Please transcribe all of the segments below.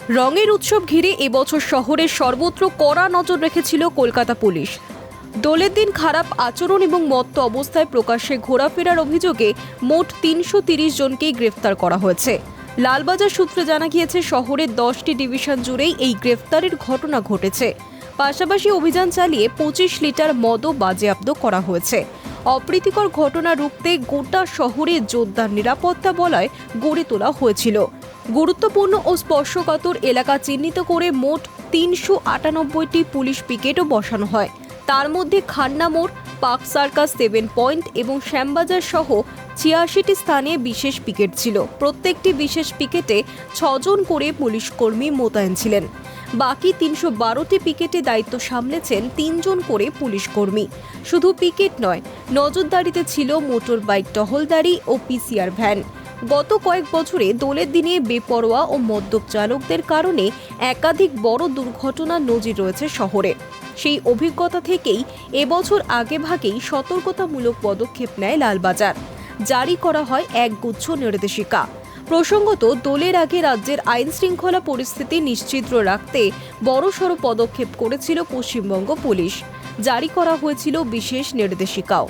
রঙের উৎসব ঘিরে এবছর শহরের সর্বত্র কড়া নজর রেখেছিল কলকাতা পুলিশ। দোলের দিন খারাপ আচরণ এবং মত্ত অবস্থায় প্রকাশ্যে ঘোরাফেরার অভিযোগে মোট ৩৩০ জনকেই গ্রেফতার করা হয়েছে। লালবাজার সূত্রে জানা গিয়েছে, শহরের 10টি ডিভিশন জুড়েই এই গ্রেফতারের ঘটনা ঘটেছে। পাশাপাশি অভিযান চালিয়ে 25 লিটার মদও বাজেয়াপ্ত করা হয়েছে। অপ্রীতিকর ঘটনা রুখতে গোটা শহরে জোরদার নিরাপত্তা বলয় গড়ে তোলা হয়েছিল। গুরুত্বপূর্ণ ও স্পর্শকাতর এলাকা চিহ্নিত করে মোট ৩৯৮টি পুলিশ পিকেটও বসানো হয়। তার মধ্যে খান্না মোড়, পার্ক সার্কাস, 7 পয়েন্ট এবং শ্যামবাজার সহ ৮৬টি স্থানে বিশেষ পিকেট ছিল। প্রত্যেকটি বিশেষ পিকেটে ৬ জন করে পুলিশ কর্মী মোতায়েন ছিলেন। বাকি ৩১২টি পিকেটে দায়িত্ব সামলেছেন ৩ জন করে পুলিশ কর্মী। শুধু পিকেট নয়, নজরদারিতে ছিল মোটর বাইক টহলদারি ও পিসিআর ভ্যান। গত কয়েক বছরে দোলের দিনে বেপরোয়া ও মদ্যপ চালকদের কারণে একাধিক বড় দুর্ঘটনার নজির রয়েছে শহরে। সেই অভিজ্ঞতা থেকেই এবছর আগেভাগেই সতর্কতামূলক পদক্ষেপ নেয় লালবাজার। জারি করা হয় একগুচ্ছ নির্দেশিকা। প্রসঙ্গত, দোলের আগে রাজ্যের আইন শৃঙ্খলা পরিস্থিতি নিশ্চিত রাখতে বড়সড় পদক্ষেপ করেছিল পশ্চিমবঙ্গ পুলিশ। জারি করা হয়েছিল বিশেষ নির্দেশিকাও।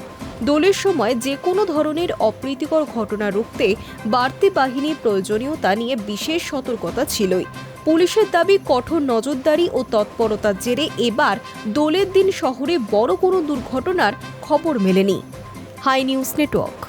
দোলের সময় যে কোনো ধরনের অপ্রীতিকর ঘটনা রুখতে বাড়তি বাহিনীর প্রয়োজনীয়তা নিয়ে বিশেষ সতর্কতা ছিলই। পুলিশের দাবি, কঠোর নজরদারি ও তৎপরতার জেরে এবার দোলের দিন শহরে বড় কোনো দুর্ঘটনার খবর মেলেনি। Hi news network.